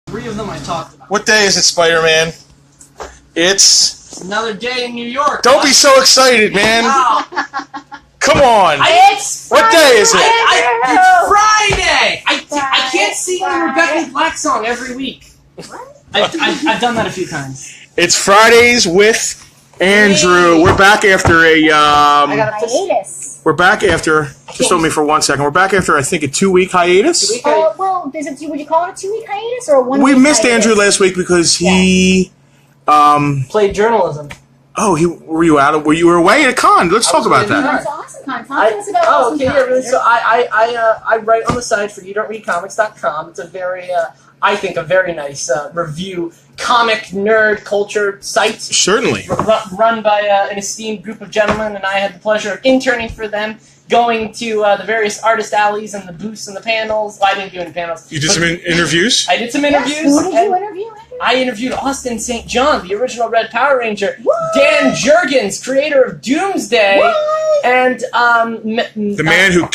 3 of them I talked about. What day is it, Spider-Man? It's another day in New York. Don't be so excited, man. Wow. Come on. It's What day is it? It's Friday. I can't sing the Rebecca Black song every week. I've done that a few times. It's Fridays with Andrew. We're back after a hiatus. We're back after. Just hold me for 1 second. We're back after I think a 2-week hiatus. Well, would you call it a 2-week hiatus or a 1 week? We missed hiatus? Andrew last week because he played journalism. Oh, were you out? Were you away at a con? Let's talk about that. That's awesome con. Talk to us about Oh, awesome okay. con. Yeah, really. So I write on the side for YouDon'tReadComics.com. It's a very I think a very nice review comic nerd culture site. Certainly. Run by an esteemed group of gentlemen, and I had the pleasure of interning for them, going to the various artist alleys and the booths and the panels. Well, I didn't do any panels. You did some interviews? I did some interviews. Yes, who did you interview? I interviewed Austin St. John, the original Red Power Ranger, What? Dan Jurgens, creator of Doomsday, What? and The man who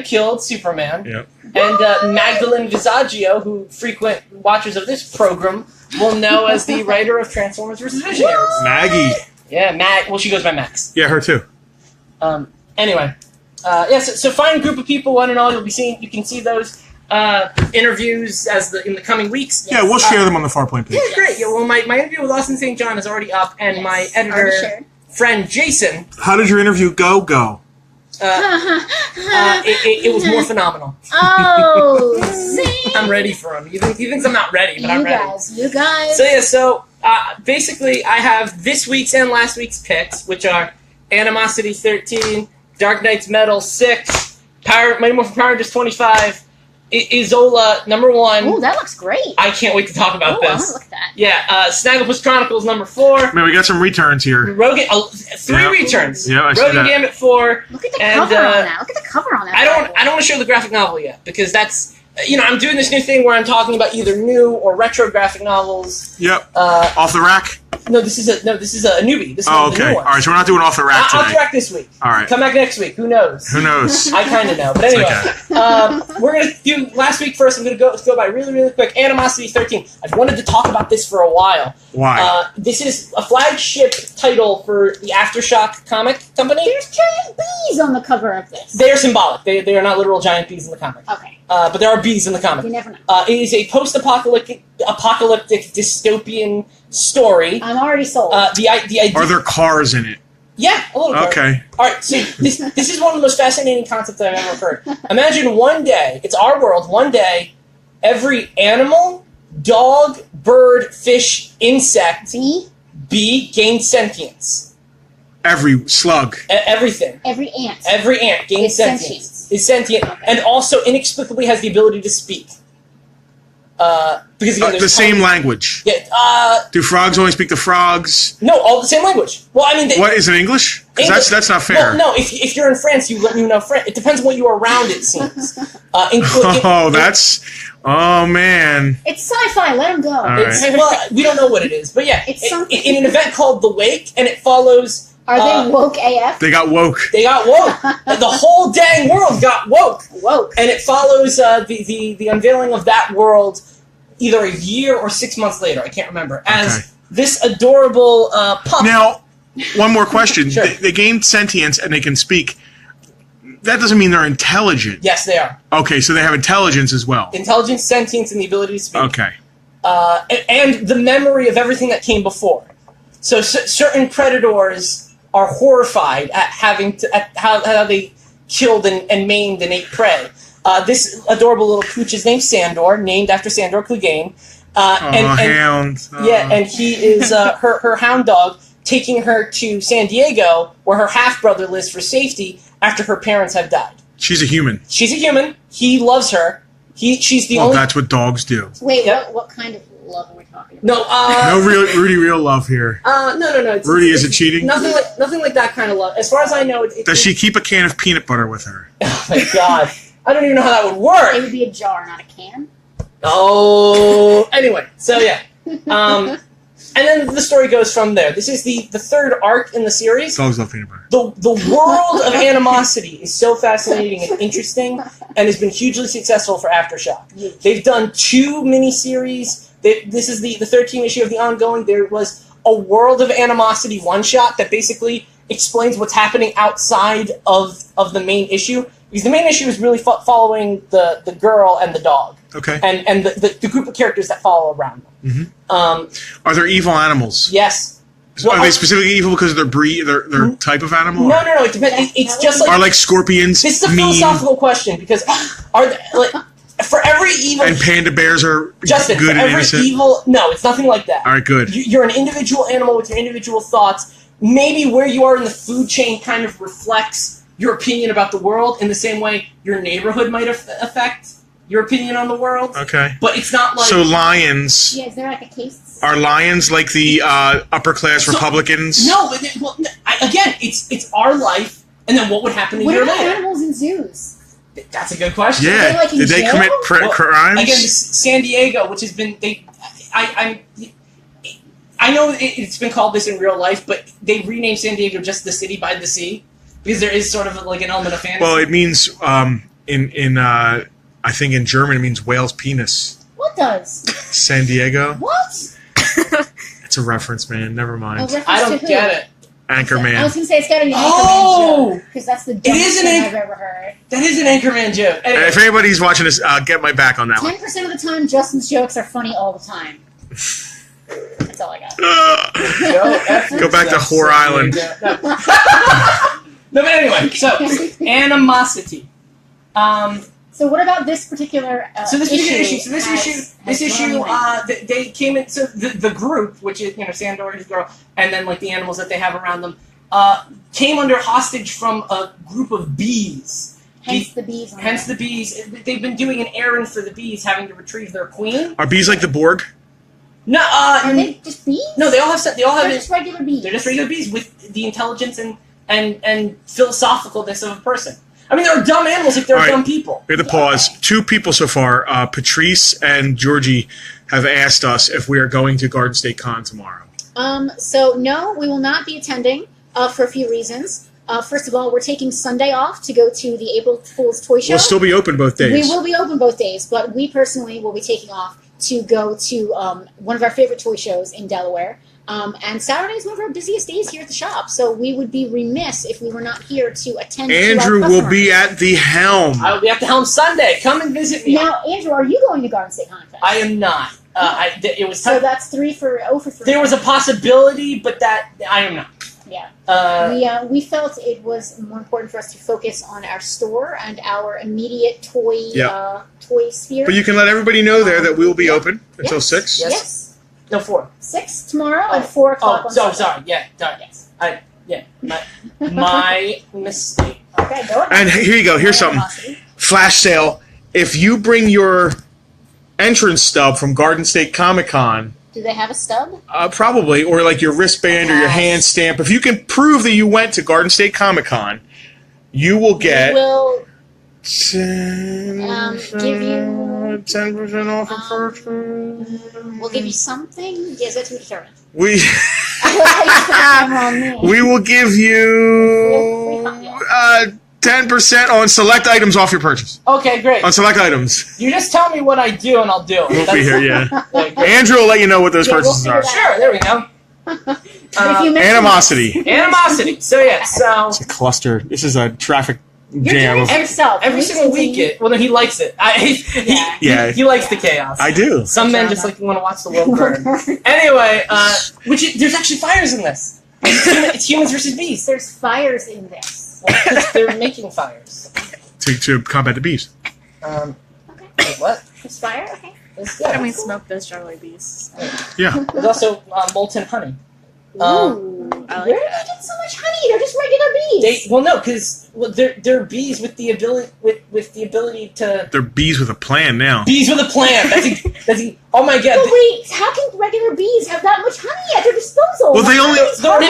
killed Superman. Yep. And Magdalene Visaggio, who frequent watchers of this program will know as the writer of Transformers vs. Visionaries. Maggie. Yeah, well, she goes by Max. Yeah, her too. Anyway, so fine group of people, one and all. You can see those interviews in the coming weeks. Yeah, we'll share them on the Farpoint page. Yeah, great. Yeah, well, my interview with Austin St. John is already up, and my editor friend Jason. How did your interview go? It was more phenomenal. Oh, see? I'm ready for him. He thinks I'm not ready, but I'm ready. You guys. So basically, I have this week's and last week's picks, which are Animosity 13, Dark Knight's Metal 6, Mighty Morphin Power Rangers 25, Isolda number 1. Oh, that looks great. I can't wait to talk about I want this. to look at that. Yeah, Snagglepuss Chronicles number 4. Man, we got some returns here. Rogan, 3 returns. Yeah, I see Rogan that. Gambit 4. Look at the cover on that. Look at the cover on that. I don't want to show the graphic novel yet because that's I'm doing this new thing where I'm talking about either new or retro graphic novels. Yep. Off the rack. No, this is a newbie. This is Oh, the new okay. one. All right, so we're not doing off the rack Off the today. rack this week. All right. Come back next week. Who knows? Who knows? I kind of know. But anyway, we're going to do last week first. I'm going to go by really, really quick. Animosity 13. I've wanted to talk about this for a while. Why? This is a flagship title for the Aftershock comic company. There's giant bees on the cover of this. They are symbolic. They are not literal giant bees in the comic. Okay. But there are bees in the comic. You never know. It is a post-apocalyptic dystopian story. I'm already sold. The idea. Are there cars in it? Yeah, a little bit. Okay. All right, so this is one of the most fascinating concepts I've ever heard. Imagine one day, it's our world, one day, every animal, dog, bird, fish, insect, bee gains sentience. Every slug. Every Everything. ant. Every ant gains sentience. Is sentient, and also inexplicably has the ability to speak. Because again, The same language. Yeah. Do frogs only speak to frogs? No, all the same language. Well, I mean, What is it, English? Because that's not fair. Well, no, if you're in France, you know French. It depends on what you're around. It seems. Oh man. It's sci-fi. Let them go. Well, we don't know what it is, but yeah, It's something. in an event called The Wake, and it follows. Are they woke AF? They got woke. They got woke. The whole dang world got woke. Woke. And it follows the unveiling of that world either a year or 6 months later. I can't remember. As this adorable pup. Now, one more question. Sure. They gain sentience and they can speak. That doesn't mean they're intelligent. Yes, they are. Okay, so they have intelligence as well. Intelligence, sentience, and the ability to speak. Okay. And the memory of everything that came before. So certain predators are horrified at how they killed and maimed and ate prey. This adorable little pooch is named Sandor, named after Sandor Clegane. Hound. Yeah, and he is her hound dog, taking her to San Diego, where her half-brother lives for safety after her parents have died. She's a human. She's a human. He loves her. She's the only... That's what dogs do. Wait, Yep. what kind of love are we talking about? No, No real love here. no. Rudy, is it cheating? Nothing like that kind of love. As far as I know, Does she keep a can of peanut butter with her? Oh my god! I don't even know how that would It work. would be a jar, not a can. Oh, anyway, so yeah. And then the story goes from there. This is the third arc in the series. Dogs love peanut butter. The world of animosity is so fascinating and interesting, and has been hugely successful for Aftershock. They've done 2 miniseries. This is the 13th issue of the ongoing. There was a World of Animosity one-shot that basically explains what's happening outside of the main issue. Because the main issue is really following the girl and the dog. Okay. And the group of characters that follow around them. Mm-hmm. Are there evil animals? Yes. Are they specifically evil because of their breed, their type of animal? No. It depends. It's just like... Are like scorpions This is a mean? philosophical question, because are they, like, for every evil... And panda bears are Justin, good for and every innocent? evil... No, it's nothing like that. All right, good. You're an individual animal with your individual thoughts. Maybe where you are in the food chain kind of reflects your opinion about the world in the same way your neighborhood might affect your opinion on the world. Okay. But it's not like... So lions... Yeah, is there like a case? Are lions like the upper-class Republicans? No, but again, it's our life, and then what would happen a What year about later? animals in zoos? That's a good question. Yeah. Are they, like, in Did they jail? commit crimes? Again, San Diego, which has been... I know it's been called this in real life, but they renamed San Diego just the city by the sea, because there is sort of like an element of fantasy. Well, it means, I think in German it means whale's penis. What does? San Diego? What? It's a reference, man. Never A mind. reference I to don't who? get it. I Anchorman. was going to say it's got to be an Oh! Anchorman joke, because that's the is dumbest an thing Anch- I've ever heard. That is an Anchorman joke. Anyway. If anybody's watching this, get my back on that one. 10% of the time, Justin's jokes are funny all the time. That's all I got. Go back to Whore Island. No, but anyway, so animosity. So what about this particular So this issue? This issue, they came in. So the group, which is Sandor, his girl, and then like the animals that they have around them, came under hostage from a group of bees. Hence the bees. Hence the bees. They've been doing an errand for the bees, having to retrieve their queen. Are bees like the Borg? No, Are they just bees? No, they all have. They're just regular bees. They're just regular bees with the intelligence and philosophicalness of a person. I mean, there are dumb animals if there are dumb people. We have to pause. Okay. 2 people so far, Patrice and Georgie, have asked us if we are going to Garden State Con tomorrow. So no, we will not be attending for a few reasons. First of all, we're taking Sunday off to go to the April Fool's Toy Show. We'll still be open both days. We will be open both days, but we personally will be taking off to go to one of our favorite toy shows in Delaware. And Saturday is one of our busiest days here at the shop, so we would be remiss if we were not here to attend Andrew to our will be at the helm. I will be at the helm Sunday. Come and visit me. Now, Andrew, are you going to Garden State Con Fest? I am not. It was so that's 3 for 3. There was a possibility, but that I am not. Yeah. We felt it was more important for us to focus on our store and our immediate toy sphere. But you can let everybody know there that we will be open until 6. Yes. No, 4. 6 tomorrow and 4 o'clock on Sunday. Sorry. Yeah, yes. My mistake. Okay, go ahead. And here you go. Here's something. Flash sale. If you bring your entrance stub from Garden State Comic Con... Do they have a stub? Probably. Or like your wristband or your hand stamp. If you can prove that you went to Garden State Comic Con, you will get... We will... 10% give you 10% off of purchase. We'll give you something. Yes, that's determined. We will give you 10% on select items off your purchase. Okay, great. On select items. You just tell me what I do and I'll do it. We'll be here, yeah. Andrew will let you know what those purchases are. Sure, there we go. Animosity. Animosity. So so it's a cluster. This is a traffic You're jam. doing it yourself. Every single week, he likes it. He likes the chaos. I do. Some men just want to watch the world burn. Anyway, there's actually fires in this. It's humans versus bees. There's fires in this. Well, they're making fires to combat the bees. Okay. Wait, what? There's fire. Okay. And we smoke those jelly bees. Yeah. There's also molten honey. Ooh. Where did they get so much honey? They're just regular bees. No, because they're bees with the ability to. They're bees with a plan now. Bees with a plan. Oh my god. But wait, how can regular bees have that much honey at their disposal? Well, they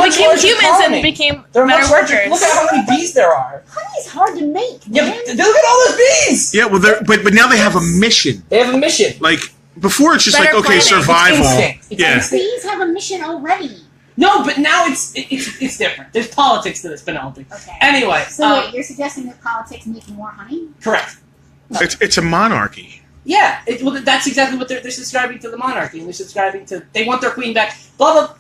became humans and became better workers. Look at how many bees there are. Honey is hard to make. Yeah, Man. but look at all those bees. Yeah, well, but now they have a mission. They have a mission. Like Before it's just Better like, okay, planning. survival. It's Bees have a mission already. No, but now it's different. There's politics to this, Penelope. Okay. Anyway. So wait, you're suggesting that politics make more honey? Correct. It's a monarchy. Yeah, well, that's exactly what they're subscribing to the monarchy, and they're subscribing to. They want their queen back. Blah blah.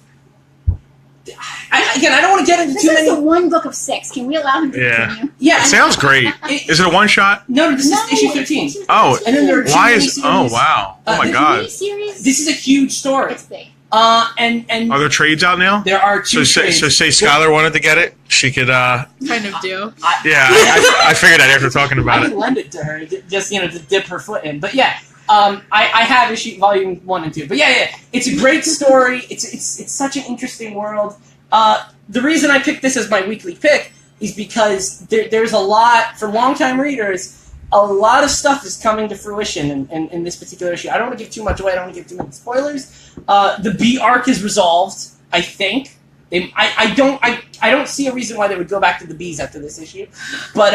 I don't want to get into too many. This is the one book of 6. Can we allow him to continue? Yeah, it sounds great. Is it a one shot? No, this is issue 13. Oh, and then there are two miniseries. Oh wow! Oh my god! This is a huge story. It's big. And are there trades out now? There are 2 trades. So say Skylar wanted to get it, she could. Kind of do. I figured that after talking about I can lend it to her, just to dip her foot in. But yeah, I have issue volume 1 and 2. But yeah, it's a great story. It's such an interesting world. The reason I picked this as my weekly pick is because there's a lot for longtime readers. A lot of stuff is coming to fruition in this particular issue. I don't want to give too much away. I don't want to give too many spoilers. The B arc is resolved, I think. I don't see a reason why they would go back to the Bs after this issue, but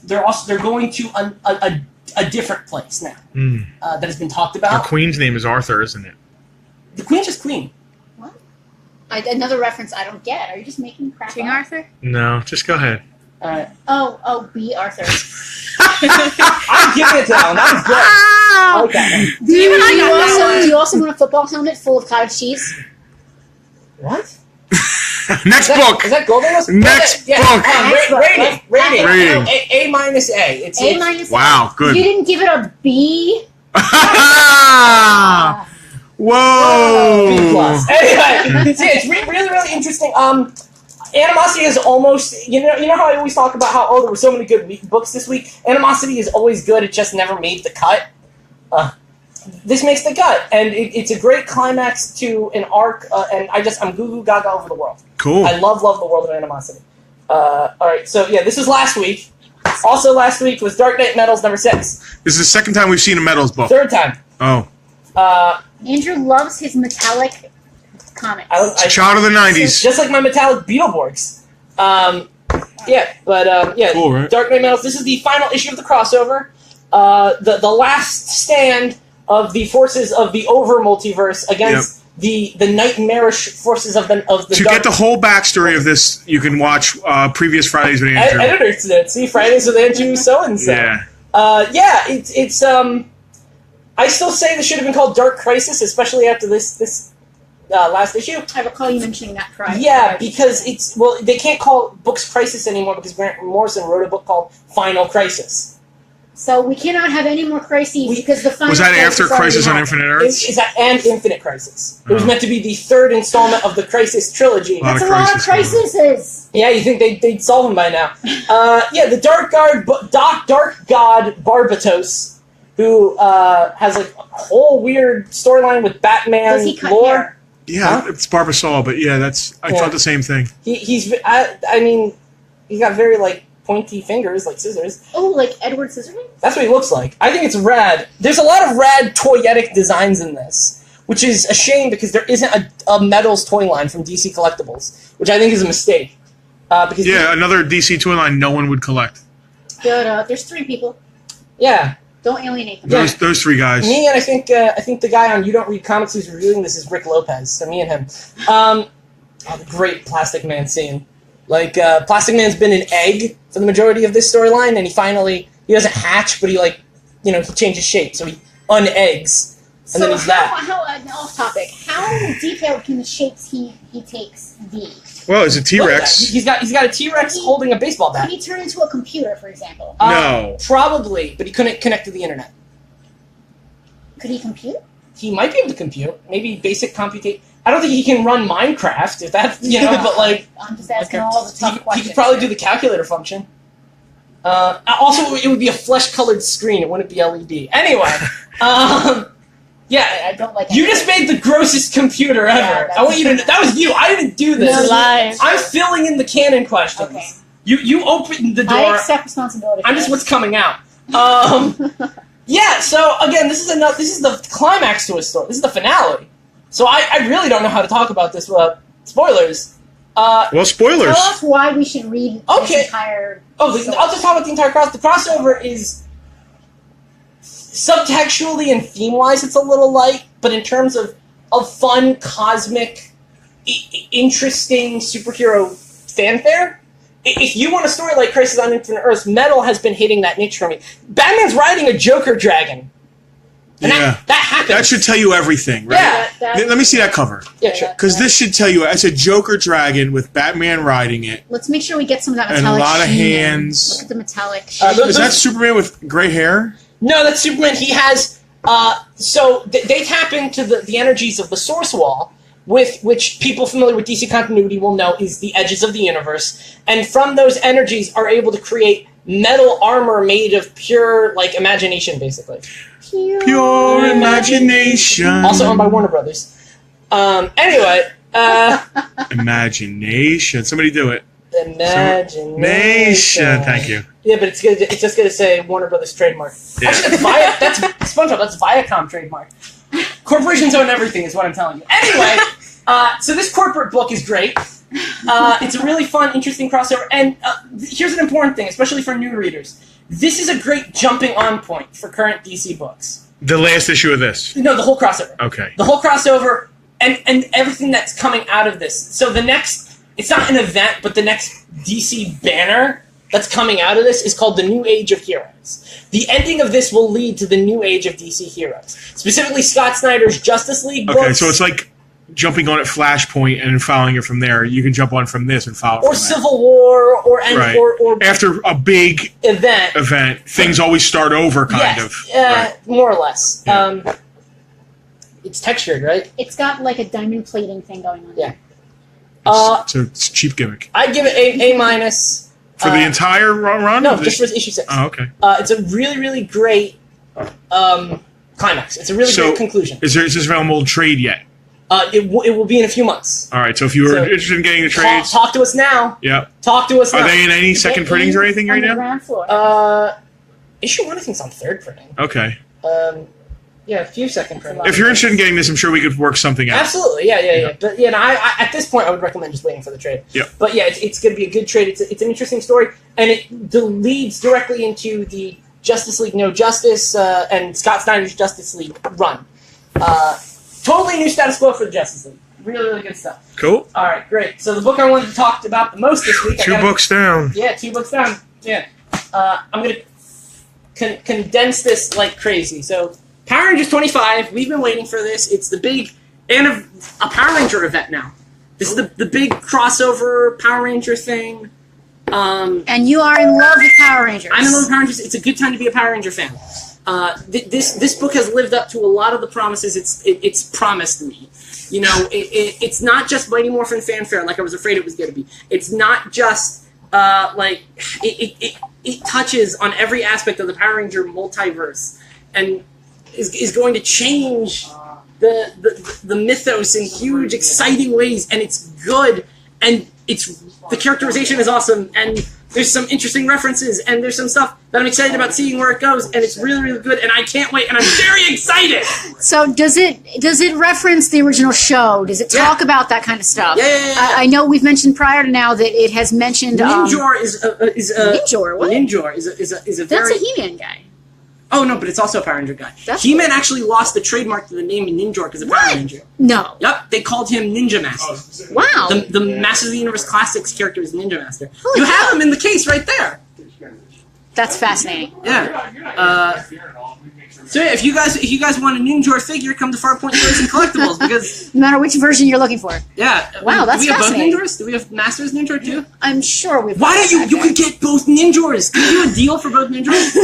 they're going to a different place now that has been talked about. The Queen's name is Arthur, isn't it? The Queen's just Queen. What? Another reference I don't get. Are you just making crap King up? Arthur? No, just go ahead. Oh, B. Arthur. I'm giving it to him. That was good. Okay. Do you also want a football helmet full of cottage cheese? What? Next book. Is that Golden List? Next book. Rating. A minus A. It's A minus. Wow, good. You didn't give it a B. Whoa. B plus. Anyway, it's really, really interesting. Animosity is almost, you know how I always talk about how, there were so many good books this week? Animosity is always good, it just never made the cut. This makes the cut, and it's a great climax to an arc, and I'm goo goo gaga over the world. Cool. I love the world of Animosity. Alright, so yeah, this was last week. Also last week was Dark Knight Metals number 6. This is the second time we've seen a Metals book. 3rd time. Oh. Andrew loves his metallic comics. It's a child of the 90s. Just like my metallic Beetleborgs. Cool, right? Dark Knight Metals. This is the final issue of the crossover. The last stand of the forces of the over multiverse against the nightmarish forces of the To get the whole backstory of this, you can watch previous Fridays with Andrew. Editors did. See, Fridays with Andrew so and so. Yeah. It's I still say this should have been called Dark Crisis, especially after this last issue. I recall you mentioning that prior. Yeah, because they can't call books Crisis anymore because Grant Morrison wrote a book called Final Crisis. So we cannot have any more crises because the final. Was that after Crisis on happened. Infinite Earths? And Infinite Crisis. It was meant to be the 3rd installment of the Crisis trilogy. That's a lot of crises. Yeah, you think they'd solve them by now? The Dark God Barbatos, who has a whole weird storyline with Batman Does he cut lore. hair? Yeah, it's Barbasol, but yeah, I thought the same thing. He's got very pointy fingers like scissors. Oh, like Edward Scissorhands? That's what he looks like. I think it's rad. There's a lot of rad toyetic designs in this, which is a shame because there isn't a Metals toy line from DC Collectibles, which I think is a mistake. Because another DC toy line no one would collect. Good. There's 3 people. Yeah. Don't alienate them. Those 3 guys. Me and I think the guy on You Don't Read Comics who's reviewing this is Rick Lopez. So me and him. The great Plastic Man scene. Plastic Man's been an egg for the majority of this storyline, and he doesn't hatch, but he changes shape, so he un-eggs, and then he's that. Off topic, how detailed can the shapes he takes be? Well, it's a T-Rex. He's got a T-Rex holding a baseball bat. Can he turn into a computer, for example? No. Probably, but he couldn't connect to the internet. Could he compute? He might be able to compute. Maybe basic computation. I don't think he can run Minecraft, if that's, but I'm just asking all the tough questions. He could probably do the calculator function. Also, it would be a flesh-colored screen. It wouldn't be LED. Anyway, I don't like. You just made the grossest computer ever. I want you to know. That was you. I didn't do this. No, live. I'm filling in the canon questions. Okay. You opened the door. I accept responsibility. I'm just what's coming out. So again, this is the climax to a story. This is the finale. So I really don't know how to talk about this without spoilers. Spoilers. Tell us why we should read this entire... I'll just talk about the entire crossover. The crossover is subtextually and theme-wise, it's a little light, but in terms of fun, cosmic, interesting superhero fanfare, if you want a story like Crisis on Infinite Earths, Metal has been hitting that niche for me. Batman's riding a Joker dragon. And that happens. That should tell you everything, right? Yeah. Let me see that cover. Yeah, sure. Because this should tell you, it's a Joker dragon with Batman riding it. Let's make sure we get some of that metallic and a lot of sheen. hands. Look at the metallic sheen. Is that Superman with gray hair? No, that's Superman. He has... so they tap into the energies of the Source Wall, which people familiar with DC continuity will know is the edges of the universe. And from those energies are able to create metal armor made of pure, imagination, basically. Pure imagination. Also owned by Warner Brothers. Anyway. Imagination. Somebody do it. Imagination. Thank you. Yeah, but it's just going to say Warner Brothers trademark. Yeah. Actually, that's SpongeBob. That's Viacom trademark. Corporations own everything, is what I'm telling you. Anyway, so this corporate book is great. It's a really fun, interesting crossover. And here's an important thing, especially for new readers. This is a great jumping-on point for current DC books. The last issue of this? No, the whole crossover. Okay. The whole crossover and everything that's coming out of this. So the next, it's not an event, but the next DC banner that's coming out of this is called the New Age of Heroes. The ending of this will lead to the New Age of DC Heroes. Specifically Scott Snyder's Justice League books. Okay, so it's like jumping on at Flashpoint and following it from there. You can jump on from this and follow or from Civil War or after a big event, things always start over kind of. More or less. Yeah. It's textured, right? It's got like a diamond plating thing going on. Yeah. So it's a cheap gimmick. I'd give it A-. For the entire run? No, just for issue 6. Oh, okay. It's a really, really great climax. It's a really great conclusion. Is this available trade yet? It will be in a few months. All right, so if you were interested in getting the trades... Talk to us now. Yep. Talk to us now. Are they in any second printings or anything right now? Ground floor. Issue 1, I think, is on third printing. Okay. Yeah, a few second printings. If you're interested in getting this, I'm sure we could work something out. Absolutely, yeah. But I at this point, I would recommend just waiting for the trade. Yep. But yeah, it's going to be a good trade. It's an interesting story, and it leads directly into the Justice League No Justice and Scott Snyder's Justice League run. Totally new status quo for the Justice League. Really, really good stuff. Cool. All right, great. So the book I wanted to talk about the most this week... 2 books down. Yeah, 2 books down. Yeah. I'm going to condense this like crazy. So Power Rangers 25, we've been waiting for this. It's the big... a Power Ranger event now. This is the big crossover Power Ranger thing. And you are in love with Power Rangers. I'm in love with Power Rangers. It's a good time to be a Power Ranger fan. This book has lived up to a lot of the promises it's promised me. You know, it's not just Mighty Morphin fanfare like I was afraid it was going to be. It's not just it touches on every aspect of the Power Ranger multiverse and is going to change the mythos in huge, exciting ways. And it's good, and the characterization is awesome, and there's some interesting references, and there's some stuff that I'm excited about seeing where it goes, and it's really, really good, and I can't wait, and I'm very excited! So does it reference the original show? Does it talk about that kind of stuff? Yeah. I know we've mentioned prior to now that it has mentioned... Ninjor is a... Ninjor, what? Ninjor is a very... That's a He-Man guy. Oh, no, but it's also a Power Ranger guy. He-Man actually lost the trademark to the name Ninjor because of Power Ranger. No. Yep, they called him Ninja Master. Wow. The Masters of the Universe Classics character is Ninja Master. You have him in the case right there. That's fascinating. Yeah. So yeah, if you guys want a Ninjor figure, come to Farpoint Toys and Collectibles because no matter which version you're looking for. Yeah. Wow, that's fascinating. Do we have both Ninjors? Do we have Masters Ninjor too? I'm sure we've. Why don't you could get both Ninjors? Can you do a deal for both Ninjors?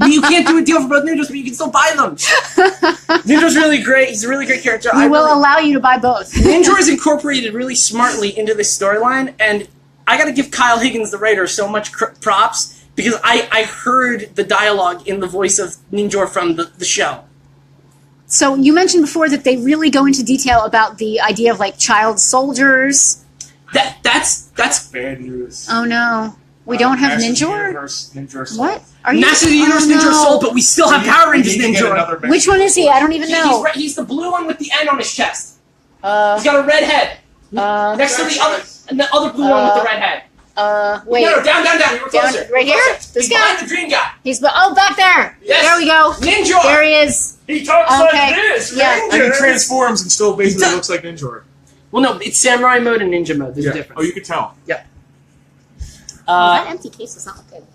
You can't do a deal for both Ninjors, but you can still buy them. Ninjor's really great. He's a really great character. We will allow you to buy both. Ninjor is incorporated really smartly into this storyline, and I got to give Kyle Higgins, the writer, so much props. Because I heard the dialogue in the voice of Ninjor from the show. So you mentioned before that they really go into detail about the idea of like child soldiers. That's bad news. Oh no, we don't have Ninjor. Ninjor what? Are you? Masters of the Universe Ninjor Soul, but we still have Power Rangers Ninjor. Which one is he? I don't even know. He's the blue one with the N on his chest. He's got a red head. Next to the other blue one with the red head. Wait. No, down. You were closer. Right here? This He's guy? behind the green guy. Back there. Yes. There we go. Ninja. There he is. He talks like this. Yeah. And he transforms and still basically looks like Ninja. Well, no, it's samurai mode and ninja mode. There's a difference. Oh, you could tell. Yeah. That empty case does not look good.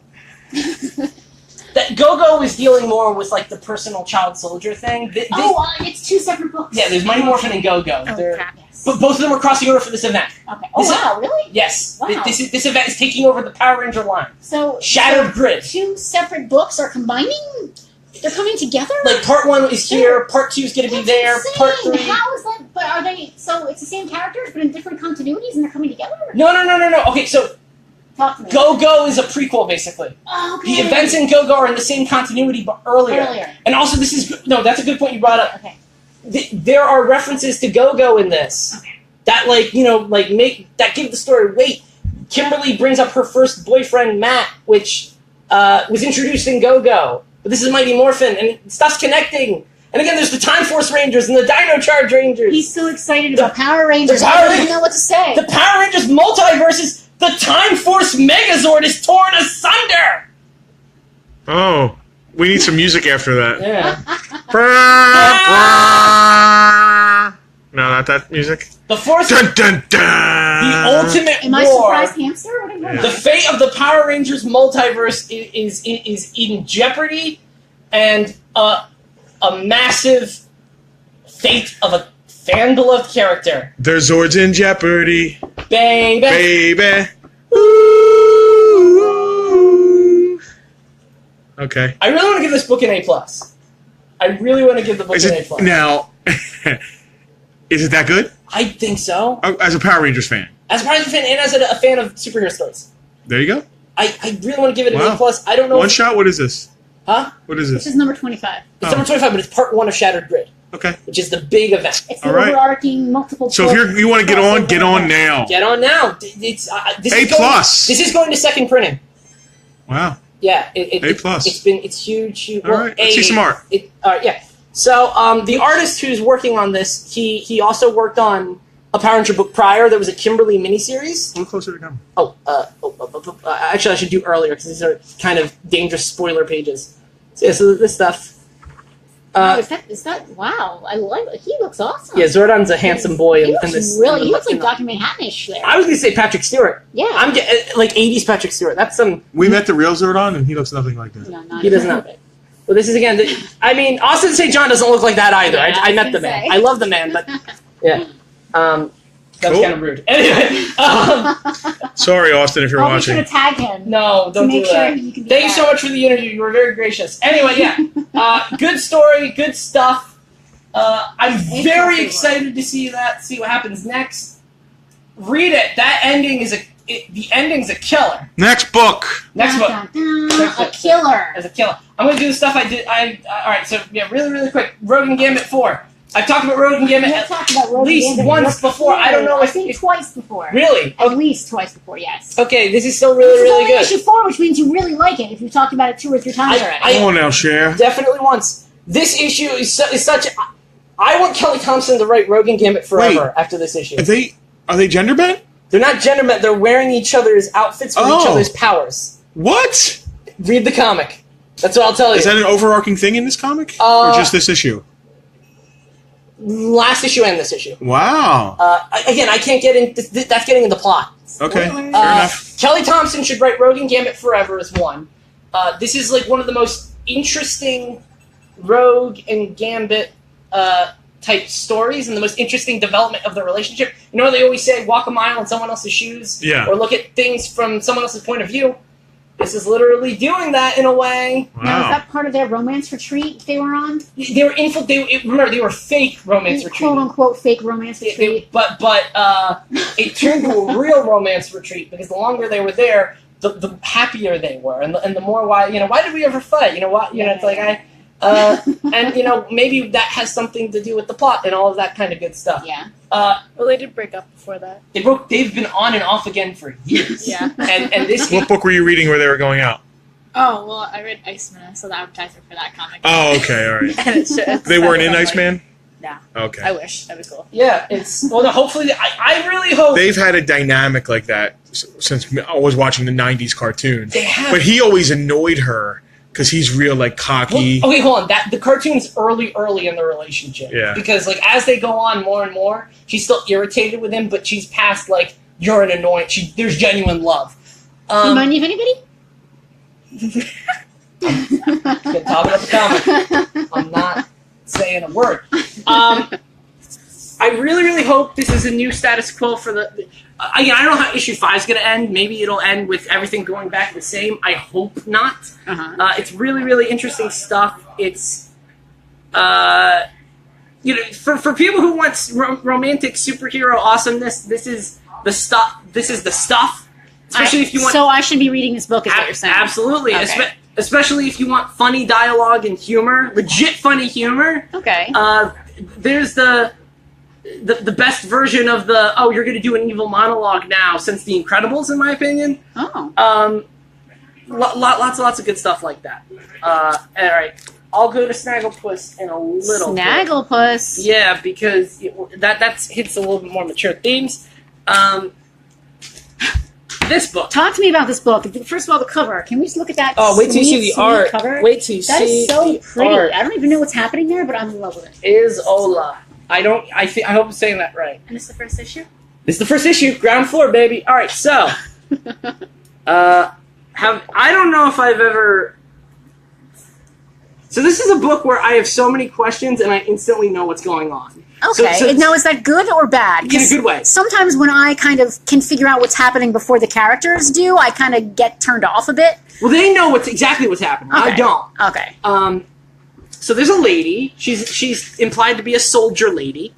That Go-Go is dealing more with like the personal child soldier thing. It's two separate books. Yeah, there's Mighty Morphin and Go-Go. Oh, crap. Yes. But both of them are crossing over for this event. Okay. Oh, wow, really? Yes. Wow. This event is taking over the Power Ranger line. So Shattered Grid. Two separate books are combining? They're coming together? Like, part 1 is here, part 2 is going to be there, insane. part 3... How is that? But are they... So it's the same characters, but in different continuities, and they're coming together? No. Okay, so... Talk to me. Go-Go is a prequel, basically. Oh, okay. The events in Go-Go are in the same continuity, but earlier. And also, this is... No, that's a good point you brought up. Okay. There are references to Go-Go in this. Okay. That, that give the story weight. Kimberly brings up her first boyfriend, Matt, which was introduced in Go-Go. But this is Mighty Morphin, and stuff's connecting. And again, there's the Time Force Rangers and the Dino Charge Rangers. He's so excited about Power Rangers. I don't even know what to say. The Power Rangers multiverse is... The Time Force Megazord is torn asunder! Oh, we need some music after that. Yeah. No, not that music. The Force... Dun, dun, dun. The ultimate Am war. I surprised hamster? What am I The fate of the Power Rangers multiverse is in jeopardy, and a massive fate of a fan-beloved character. Their Zords in jeopardy. Baby. Baby. Ooh. Okay. I really want to give this book an A+. I really want to give the book an A+. Now, is it that good? I think so. As a Power Rangers fan. As a Power Rangers fan and as a fan of superhero stories. There you go. I really want to give it an A+. I don't know. One shot, what is this? Huh? What is this? This is number 25. It's number 25, but it's part 1 of Shattered Grid. Okay. Which is the big event. It's the overarching multiple. So if you want to get on now. Get on now. It's A+. This is going to second printing. Wow. Yeah. A+. It's huge. All right. Let's see some art. All right. Yeah. So the artist who's working on this, he also worked on a Power Ranger book prior. There was a Kimberly miniseries. A little closer to come. Actually, I should do earlier because these are kind of dangerous spoiler pages. So yeah. So this stuff. Is that wow? I like it. He looks awesome. Yeah, Zordon's a handsome boy. He looks like Dr. Manhattan-ish there. I was going to say Patrick Stewart. Yeah. I'm like 80s Patrick Stewart. That's some... We met the real Zordon, and he looks nothing like that. No, not he does not. Well, this is, again... Austin St. John doesn't look like that either. Yeah, I met the man. I love the man, but... Yeah. That's Cool. kind of rude. Anyway. Sorry, Austin, if you're watching. Be sure to tag him. No, don't do that. Thank you so much for the interview. You were very gracious. Anyway, yeah. Good story, good stuff. I'm very excited to see what happens next. Read it. That ending is the ending's a killer. Next book. Next book. A killer. As a killer. I'm going to do the stuff I did. All right, so yeah, really, really quick. Rogue and Gambit 4. I've talked about Rogue and Gambit at least once before. I don't know. I think twice before. Really? At least twice before, yes. Okay, this is still really, really good. Issue 4, which means you really like it if you've talked about it 2 or 3 times already. Come on now, Cher. Definitely once. This issue is such... I want Kelly Thompson to write Rogue and Gambit forever after this issue. Are they gender bent? They're not gender bent. They're wearing each other's outfits with each other's powers. What? Read the comic. That's what I'll tell you. Is that an overarching thing in this comic? Or just this issue? Last issue and this issue. Wow. Again, I can't get in... That's getting in the plot. Okay, fair enough. Kelly Thompson should write Rogue and Gambit forever as one. This is like one of the most interesting Rogue and Gambit type stories and the most interesting development of the relationship. You know, they always say walk a mile in someone else's shoes, or look at things from someone else's point of view. This is literally doing that in a way. Wow. Now, is that part of their romance retreat they were on? They were remember, they were fake romance retreat. Quote unquote fake romance retreat. But it turned to a real romance retreat because the longer they were there, the happier they were, and the more why did we ever fight? It's like and maybe that has something to do with the plot and all of that kind of good stuff. Yeah. Well, they did break up before that. They've been on and off again for years. Yeah. And this. What book were you reading where they were going out? Oh, well, I read Iceman. I saw the advertisement for that comic. Oh, okay, all right. And They weren't in Iceman? Nah. Okay. I wish. That'd be cool. Yeah, hopefully, I really hope... They've had a dynamic like that since I was watching the 90s cartoon. They have. But he always annoyed her because he's real, like, cocky. Well, okay, hold on. The cartoon's early in the relationship. Yeah. Because, like, as they go on more and more, she's still irritated with him, but she's past, like, you're an annoyance. There's genuine love. Remind you of anybody? Get talking about the comic. I'm not saying a word. I really, really hope this is a new status quo for the... Again, I don't know how issue 5 is going to end. Maybe it'll end with everything going back the same. I hope not. It's really, really interesting stuff. It's... for people who want romantic superhero awesomeness, this is the stuff. Especially if you want... So I should be reading this book, is what you're saying? Absolutely. Okay. Especially if you want funny dialogue and humor. Legit funny humor. Okay. There's the best version of you're going to do an evil monologue now since The Incredibles, in my opinion. Oh. Lots of good stuff like that. All right. I'll go to Snagglepuss in a little Snagglepuss. bit. Yeah, because that hits a little bit more mature themes. This book. Talk to me about this book. First of all, the cover. Can we just look at that? Oh, wait till you see the art. Cover? Wait till you see that is so pretty. Art. I don't even know what's happening there, but I'm in love with it. Isolda. I hope I'm saying that right. And it's the first issue? This is the first issue. Ground floor, baby. All right, so I don't know if I've ever. So this is a book where I have so many questions and I instantly know what's going on. Okay. So now, is that good or bad? In a good way. Sometimes when I kind of can figure out what's happening before the characters do, I kind of get turned off a bit. Well, they know exactly what's happening. Okay. I don't. Okay. So there's a lady. She's implied to be a soldier lady.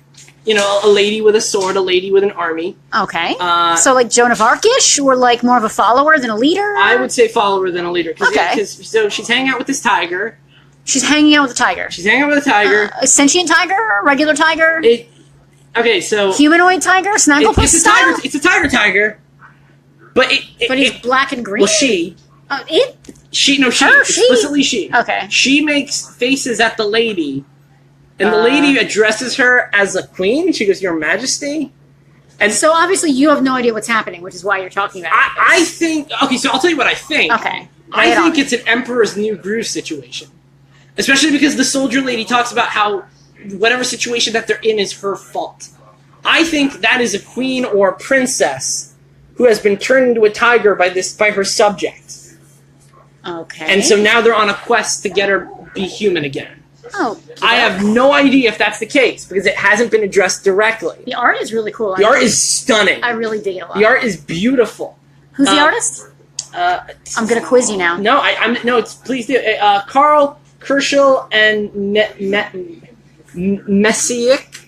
You know, a lady with a sword, a lady with an army. Okay. So like Joan of Arc-ish, or like more of a follower than a leader? I would say follower than a leader. Okay. So she's hanging out with this tiger. She's hanging out with a tiger. She's hanging out with a tiger. A sentient tiger? A regular tiger? Okay, so... Humanoid tiger? Snagglepuss style? It's a tiger. But he's black and green? Well, she. Explicitly she. Okay. She makes faces at the lady, and the lady addresses her as a queen. She goes, "Your Majesty." And so obviously you have no idea what's happening, which is why you're talking about it. I think... Okay, so I'll tell you what I think. Okay. I think it's an Emperor's New Groove situation. Especially because the soldier lady talks about how whatever situation that they're in is her fault. I think that is a queen or a princess who has been turned into a tiger by her subject. Okay. And so now they're on a quest to get her be human again. Oh. I have no idea if that's the case because it hasn't been addressed directly. The art is really cool. The art is stunning. I really dig it a lot. The art is beautiful. Who's the artist? I'm gonna quiz you now. No, please do. Carl Kerschel and Messick.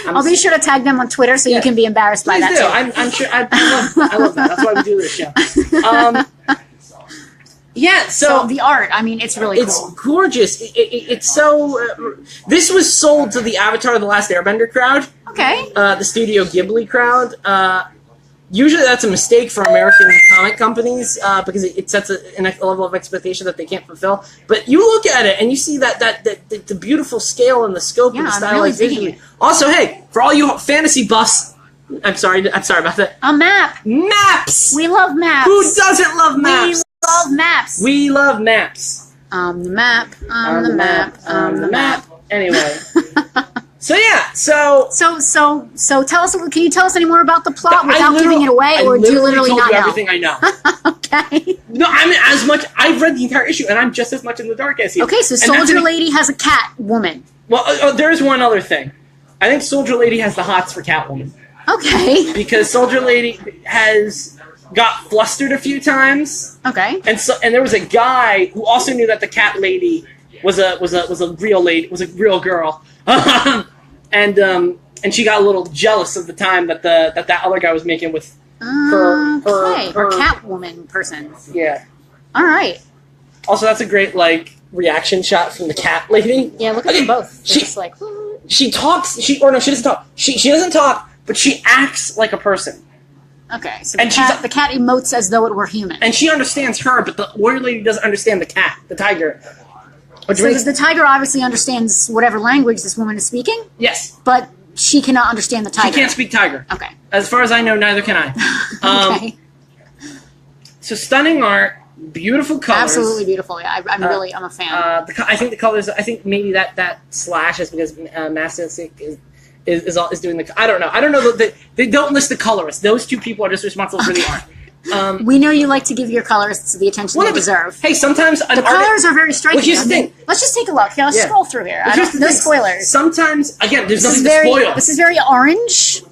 I'll be sure to tag them on Twitter so you can be embarrassed by that too. I'm sure. I love that. That's why we do this show. So the art. I mean, it's really cool. It's gorgeous. It's so. This was sold to the Avatar: The Last Airbender crowd. Okay. The Studio Ghibli crowd. Usually that's a mistake for American comic companies because it sets a level of expectation that they can't fulfill. But you look at it and you see that the beautiful scale and the scope and the stylization. Really also, hey, for all you fantasy buffs, I'm sorry about that. A map. Maps. We love maps. Who doesn't love maps? We love maps. We love maps. The map. The map. Anyway. So tell us. Can you tell us any more about the plot without giving it away, or do you literally not know? Everything I know. Okay. No, I mean as much. I've read the entire issue, and I'm just as much in the dark as you. Okay, so Soldier Lady has a cat woman. Well, there's one other thing. I think Soldier Lady has the hots for Catwoman. Okay. Because Soldier Lady has got flustered a few times. Okay. And there was a guy who also knew that the cat lady was a real lady, was a real girl. And she got a little jealous of the time that that other guy was making with her Catwoman person. Yeah. All right. Also, that's a great reaction shot from the cat lady. Yeah, look at them both. She talks. She doesn't talk. She doesn't talk, but she acts like a person. Okay, so the cat emotes as though it were human. And she understands her, but the warrior lady doesn't understand the cat, the tiger. So the tiger obviously understands whatever language this woman is speaking? Yes. But she cannot understand the tiger. She can't speak tiger. Okay. As far as I know, neither can I. Okay. So stunning art, beautiful colors. Absolutely beautiful. Yeah, I'm a fan. I think the colors. I think maybe that slash is because Mastic is doing the. I don't know. I don't know. They don't list the colorists. Those two people are just responsible for the art. We know you like to give your colorists the attention they deserve. Hey, sometimes the colors are very striking. Well, here's the thing. Let's just take a look. Here, let's scroll through here. No spoilers. Sometimes, again, there's nothing to spoil. This is very orange.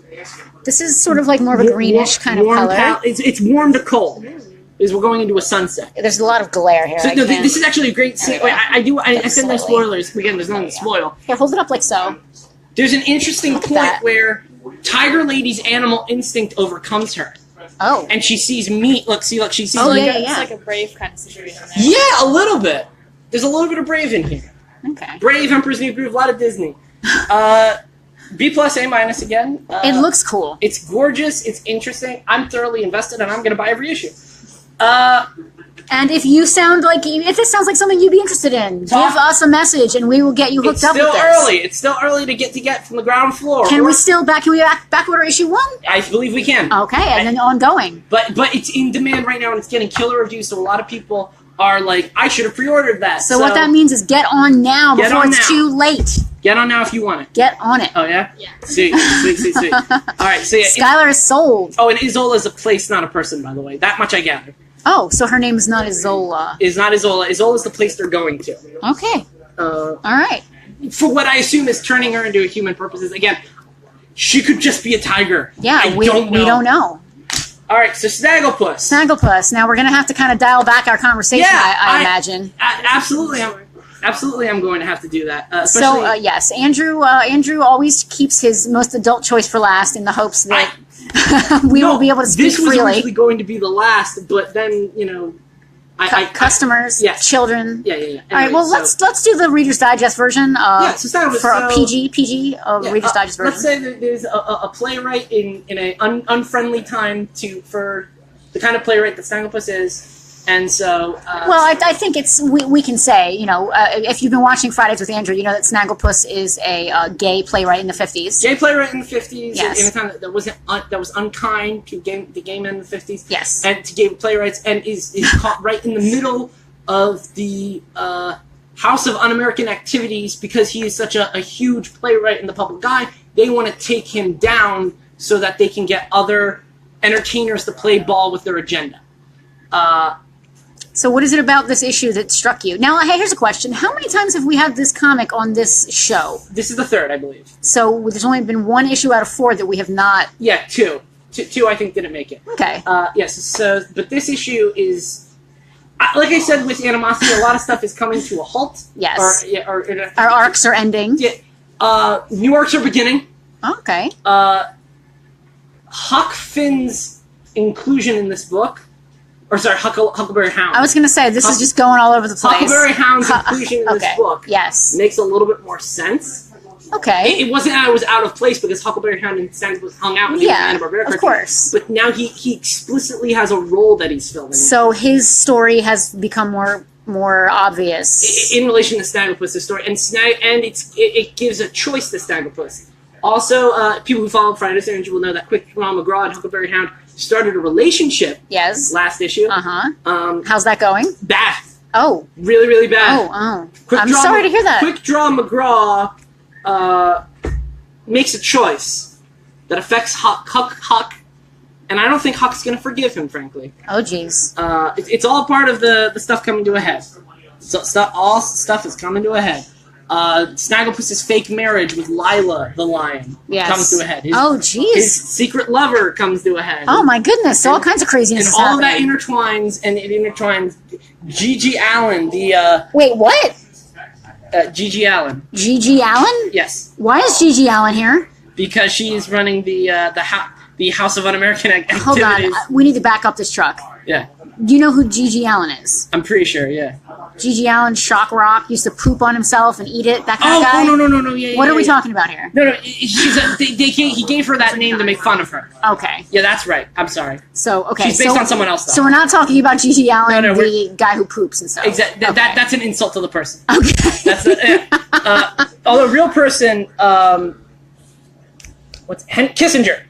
This is sort of like more of a greenish kind of color. It's warm to cold. We're going into a sunset. There's a lot of glare here. So, this is actually a great scene. I said no spoilers. Again, there's nothing to spoil. Here, hold it up like so. There's an interesting point where Tiger Lady's animal instinct overcomes her. Oh. And she sees meat. Look, she sees It's like a Brave kind of situation there. Yeah, a little bit. There's a little bit of Brave in here. Okay. Brave, Emperor's New Groove, a lot of Disney. B+, A- again. It looks cool. It's gorgeous. It's interesting. I'm thoroughly invested, and I'm going to buy every issue. And if this sounds like something you'd be interested in, give us a message, and we will get you hooked up with this. It's still early to get from the ground floor. Can we back order issue 1? I believe we can. Okay, and then ongoing. But it's in demand right now, and it's getting killer reviews. So a lot of people are like, I should have pre-ordered that. So what that means is get on now before it's too late. Get on now if you want it. Get on it. Oh, yeah? Yeah. Sweet. All right, so yeah. Skylar is sold. Oh, and Isolda is a place, not a person, by the way. That much I gather. Oh, so her name is not Isolda. Is not Isolda. Isolda is the place they're going to. Okay. All right. For what I assume is turning her into a human purposes. Again, she could just be a tiger. Yeah, we don't know. All right, so Snagglepuss. Snagglepuss. Now we're going to have to kind of dial back our conversation, I imagine. Absolutely. I'm going to have to do that. Yes, Andrew always keeps his most adult choice for last in the hopes that we will be able to speak freely. This was originally going to be the last, but then, customers, children. Yeah. Anyway, all right, well, let's do the Reader's Digest version for a PG Reader's Digest version. Let's say that there's a playwright in an unfriendly time for the kind of playwright that Snagglepuss is. And so... well, I think we can say, if you've been watching Fridays with Andrew, you know that Snagglepuss is a gay playwright in the 50s. Gay playwright in the 50s. Yes. In a time that was unkind to the gay men in the 50s. Yes. And to gay playwrights, and is caught right in the middle of the House of Un-American Activities because he is such a huge playwright in the public eye. They want to take him down so that they can get other entertainers to play ball with their agenda. So what is it about this issue that struck you? Now, hey, here's a question. How many times have we had this comic on this show? This is the third, I believe. So there's only been 1 issue out of 4 that we have not... Yeah, 2. 2, I think, didn't make it. Okay. Yes, so, but this issue is... like I said with Animosity, a lot of stuff is coming to a halt. Yes. Our arcs are ending. Yeah. New arcs are beginning. Okay. Huck Finn's inclusion in this book... Or sorry, Huckleberry Hound. I was going to say, this is just going all over the place. Huckleberry Hound's inclusion in this book makes a little bit more sense. Okay. It wasn't that I was out of place because Huckleberry Hound and Snagglepuss hung out with the Hanna-Barbera cartoon. Of course. But now he explicitly has a role that he's filming. So his story has become more obvious. In relation to Snagglepuss' story. And it gives a choice to Snagglepuss. Also, people who follow Friday the 13th will know that Quick Draw McGraw and Huckleberry Hound started a relationship. Yes. Last issue. How's that going? Bad. Oh. Really, really bad. Oh. I'm sorry to hear that. Quick Draw McGraw makes a choice that affects Huck, and I don't think Huck's going to forgive him, frankly. Oh, jeez. It's all part of the stuff coming to a head. So all stuff is coming to a head. Snagglepuss's fake marriage with Lila the lion comes to a head. His secret lover comes to a head. Oh my goodness! So all kinds of craziness. And all of that intertwines, and it intertwines. Gigi Allen, the wait, what? Gigi Allen. Gigi Allen? Yes. Why is Gigi Allen here? Because she is running the House of Un-American Activities. Hold on, we need to back up this truck. Yeah. Do you know who Gigi Allen is? I'm pretty sure, yeah. Gigi Allen, shock rock, used to poop on himself and eat it, that kind of guy? Oh, no, yeah, What are we talking about here? No, he gave her that name to make fun of her. Okay. Yeah, that's right. I'm sorry. So, okay. She's based on someone else, though. So we're not talking about Gigi Allen, the guy who poops and stuff. Exactly. Okay. That's an insult to the person. Okay. That's although real person, Kissinger.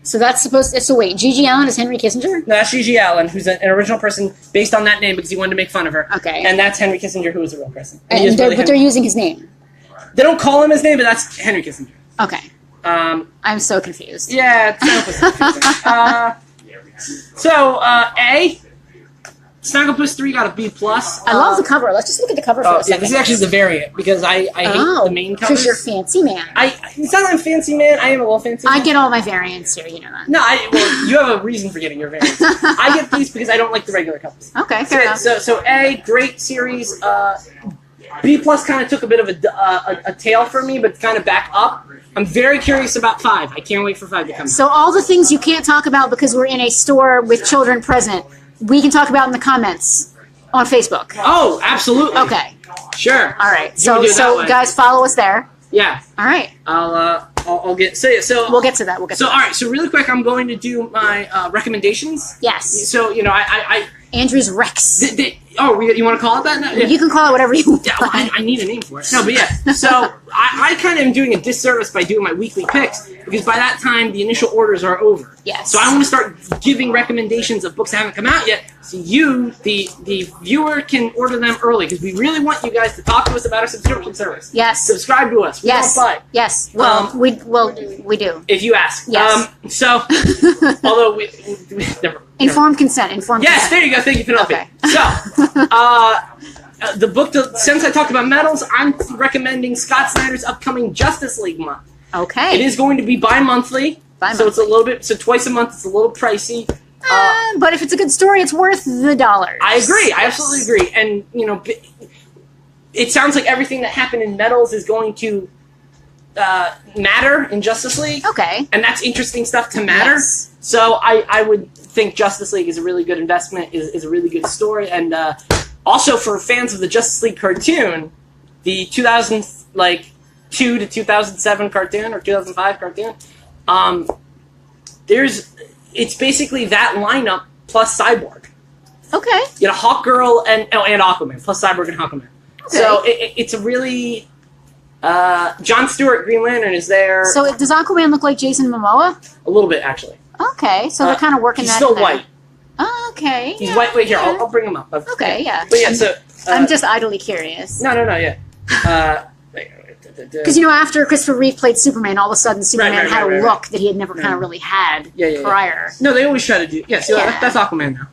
So that's supposed to... So wait, Gigi Allen is Henry Kissinger? No, that's Gigi Allen, who's an original person based on that name because he wanted to make fun of her. Okay. And that's Henry Kissinger, who is a real person. But they're using his name? They don't call him his name, but that's Henry Kissinger. Okay. I'm so confused. Yeah, it's confusing. A... Snagglepuss 3 got a B+. I love the cover. Let's just look at the cover for a second. This is actually the variant, because I hate the main cover. Because you're fancy man. It's not that I'm fancy man, I am a little fancy man. I get all my variants here, you know that. No, you have a reason for getting your variants. I get these because I don't like the regular covers. Okay, fair enough. So A, great series. B+ kind of took a bit of a tail for me, but kind of back up. I'm very curious about 5. I can't wait for 5 to come out. So all the things you can't talk about because we're in a store with children present, we can talk about in the comments on Facebook. Oh, absolutely. Okay. Sure. All right. So guys, follow us there. Yeah. All right. I'll get so we'll get to that. All right. So really quick, I'm going to do my recommendations. Yes. So I Andrew's Rex. You want to call it that now? Yeah. You can call it whatever you want. Yeah, well, I need a name for it. No, but yeah. So I kind of am doing a disservice by doing my weekly picks because by that time the initial orders are over. Yes. So I want to start giving recommendations of books that haven't come out yet, so you, the viewer, can order them early because we really want you guys to talk to us about our subscription service. Yes. Subscribe to us. We don't buy. Yes. Well, we do. If you ask. Yes. Although we never. Informed consent. Informed Yes, consent. there you go. Thank you, Penelope. Okay. So, the book, since I talked about metals, I'm recommending Scott Snyder's upcoming Justice League month. Okay. It is going to be bi-monthly. So it's a little bit, twice a month, it's a little pricey. But if it's a good story, it's worth the $. I agree. I absolutely agree. And, it sounds like everything that happened in metals is going to matter in Justice League. Okay. And that's interesting stuff to matter. Yes. So I would think Justice League is a really good investment, is a really good story. And also for fans of the Justice League cartoon, the 2002 to 2007 cartoon, or 2005 cartoon, it's basically that lineup plus Cyborg. Okay. You know, Hawkgirl and Aquaman, plus Cyborg and Aquaman. Okay. So it's a really... Jon Stewart, Green Lantern, is there. So does Aquaman look like Jason Momoa? A little bit, actually. Okay, so they're kind of working he's that. He's still white. Oh, okay. He's white. Wait, here, I'll bring him up. Okay, yeah. But yeah, so... I'm just idly curious. No, yeah. Because, after Christopher Reeve played Superman, all of a sudden Superman had a look that he had never kind of really had prior. No, they always try to do... Yeah, so that's Aquaman now.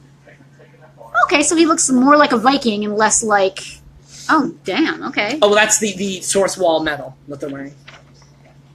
Okay, so he looks more like a Viking and less like... Oh, damn, okay. Oh, well, that's the source wall metal that they're wearing.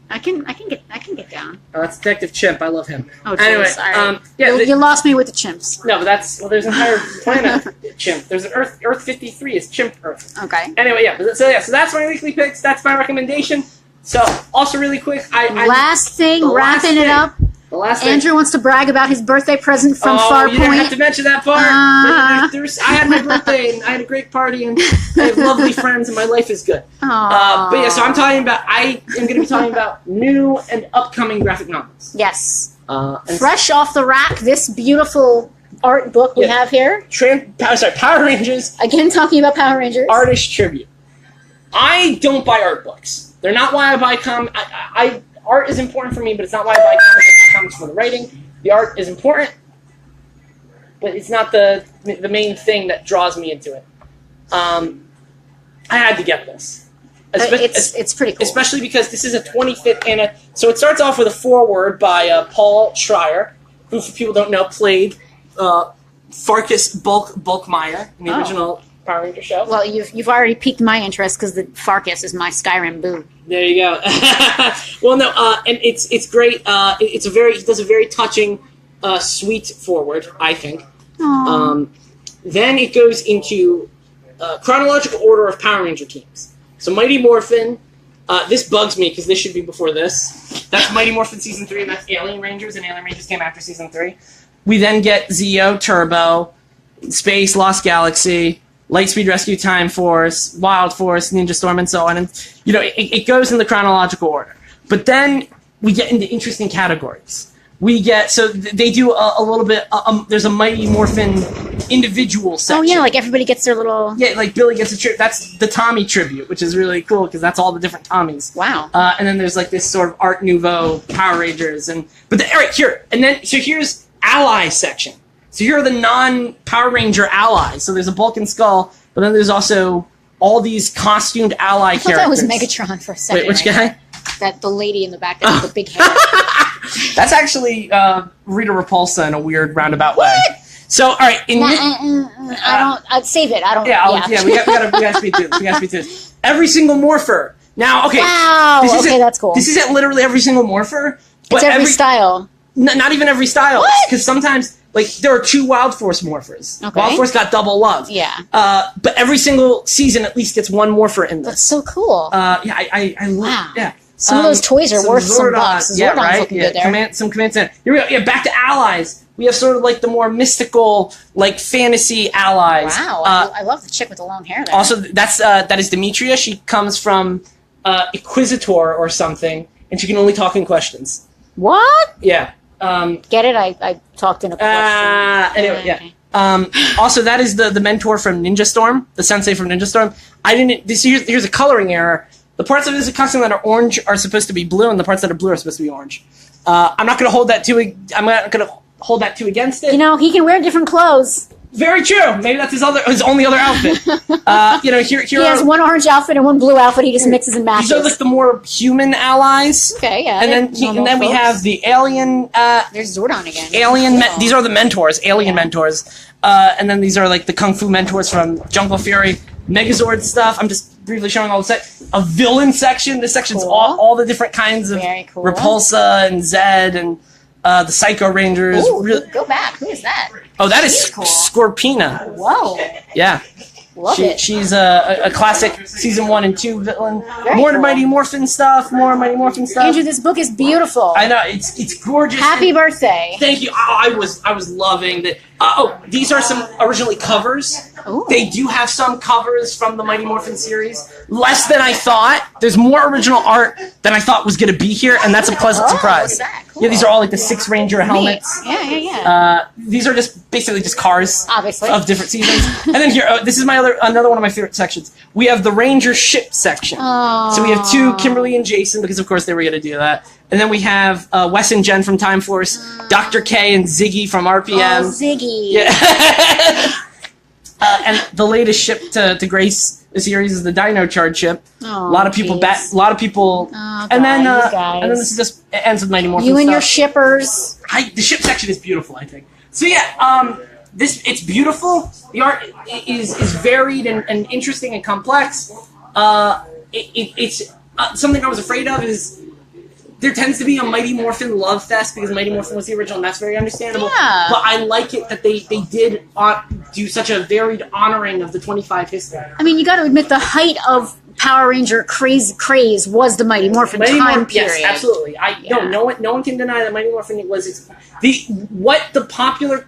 I can get down. Oh, that's Detective Chimp. I love him. Oh, anyway, right. You lost me with the chimps. No, but there's an entire planet Chimp. There's an Earth 53 is Chimp Earth. Okay. Anyway, so that's my weekly picks. That's my recommendation. So, also really quick, last thing, wrapping it up. The last Andrew wants to brag about his birthday present from Farpoint. You didn't have to mention that part. I had my birthday, and I had a great party, and I have lovely friends, and my life is good. But yeah, so I am going to be talking about new and upcoming graphic novels. Yes. Fresh off the rack, this beautiful art book we have here. Power Rangers. Again, talking about Power Rangers. Artist Tribute. I don't buy art books. They're not why I buy comics. Art is important for me, but it's not why I buy comics. I buy comics for the writing. The art is important, but it's not the main thing that draws me into it. I had to get this. It's pretty cool. Especially because this is a 25th so it starts off with a foreword by Paul Schreier, who, for people who don't know, played Farkas Bulkmeyer in the original Power Ranger show. Well, you've already piqued my interest because the Farkas is my Skyrim boo. There you go. Well, no, and it's great. It does a very touching, sweet forward, I think. Then it goes into chronological order of Power Ranger teams. So Mighty Morphin. This bugs me because this should be before this. That's Mighty Morphin Season 3, and that's Alien Rangers, and Alien Rangers came after Season 3. We then get Zeo, Turbo, Space, Lost Galaxy, Lightspeed Rescue, Time Force, Wild Force, Ninja Storm, and so on. And it goes in the chronological order. But then we get into interesting categories. They do a little bit. There's a Mighty Morphin individual section. Oh yeah, like everybody gets their little. Yeah, like Billy gets a tribute. That's the Tommy tribute, which is really cool because that's all the different Tommies. Wow. And then there's like this sort of Art Nouveau Power Rangers, all right, here, and then so here's Ally section. So here are the non-Power Ranger allies. So there's a Bulk and Skull, but then there's also all these costumed ally characters. I thought that was Megatron for a second. Wait, which guy? That the lady in the back that has the big hair. That's actually Rita Repulsa in a weird roundabout way. So, all right. I'd save it. I don't. Yeah. We gotta speed through this. We gotta speed through this. Every single morpher. Now, okay. Wow. That's cool. This isn't literally every single morpher. But it's every style. Not even every style. What? Because sometimes, like, there are 2 Wild Force morphers. Okay. Wild Force got double love. Yeah. But every single season at least gets 1 morpher in this. That's so cool. I love. Wow. Yeah. Some of those toys are worth some bucks. Yeah, Zordon's right? looking good there. Some Command Center. Here we go. Yeah, back to allies. We have sort of like the more mystical, like fantasy allies. Wow, I love the chick with the long hair there. Also, that is Demetria. She comes from Inquisitor or something, and she can only talk in questions. What? Yeah. Get it? I talked in a question. Anyway, yeah. Okay. Also, that is the mentor from Ninja Storm, the sensei from Ninja Storm. Here's a coloring error. The parts of this costume that are orange are supposed to be blue, and the parts that are blue are supposed to be orange. I'm not going to hold that too against it. He can wear different clothes. Very true. Maybe that's his only other outfit. Here he has one orange outfit and one blue outfit. He just mixes and matches. These are like the more human allies. Okay, yeah. And then we have the alien. There's Zordon again. These are the mentors, alien mentors. And then these are like the kung fu mentors from Jungle Fury, Megazord stuff. I'm just briefly showing all the set. A villain section. This section's all the different kinds of Repulsa and Zed and the Psycho Rangers. Ooh, go back. Who is that? Oh, that is Scorpina. Whoa. Yeah. Love it. She's a classic season 1 and 2 villain. Mighty Morphin stuff. Andrew, this book is beautiful. I know, it's gorgeous. Happy birthday. Thank you. I was loving that. These are some originally covers. Ooh. They do have some covers from the Mighty Morphin series. Less than I thought. There's more original art than I thought was going to be here, and that's a pleasant surprise. Cool. Yeah, these are all like the 6 Ranger helmets. Yeah. These are basically just cars, obviously, of different seasons. And then here, this is another one of my favorite sections. We have the Ranger ship section. Oh. So we have 2, Kimberly and Jason, because of course they were going to do that. And then we have Wes and Jen from Time Force, Dr. K and Ziggy from RPM. Oh, Ziggy. Yeah. And the latest ship to grace the series is the Dino Charge ship. Oh, a lot of people Oh, and then this is just it ends with Mighty Morphin. You and your shippers. The ship section is beautiful, I think. So yeah, it's beautiful. The art is varied and interesting and complex. It's something I was afraid of is there tends to be a Mighty Morphin love fest because Mighty Morphin was the original, and that's very understandable. Yeah. But I like it that they did do such a varied honoring of the 25 history. I mean, you got to admit the height of Power Ranger craze was the Mighty Morphin time period. Yes, absolutely. No one can deny that Mighty Morphin was the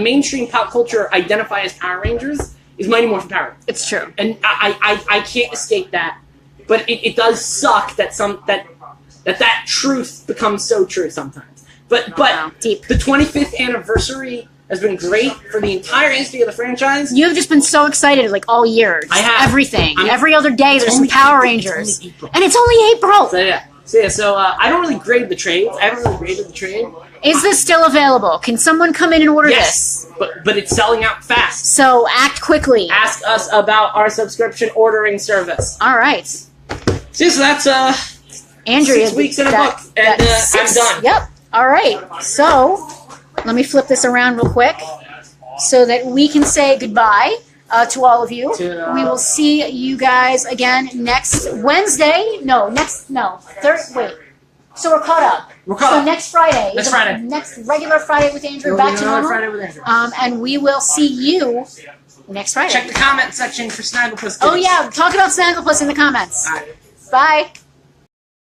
mainstream pop culture identify as Power Rangers is Mighty Morphin Power. It's true, and I can't escape that. But it does suck that truth becomes so true sometimes. But deep. The 25th anniversary has been great for the entire history of the franchise. You have just been so excited like all year. I have. Everything. Every other day there's some Power Rangers. And it's only April. So I don't really grade the trades. I haven't really graded the trade. Is this still available? Can someone come in and order this? Yes, but it's selling out fast. So act quickly. Ask us about our subscription ordering service. All right. So that's Andrea, 6 weeks in a book, and I'm done. Yep. All right. So let me flip this around real quick so that we can say goodbye to all of you. We will see you guys again next Wednesday. Wait. So we're caught up. So next Friday. Next regular Friday with Andrew. Back to normal. Friday with Andrew. And we will see you next Friday. Check the comment section for Snagglepuss. Oh yeah, talk about Snagglepuss in the comments. All right. Bye.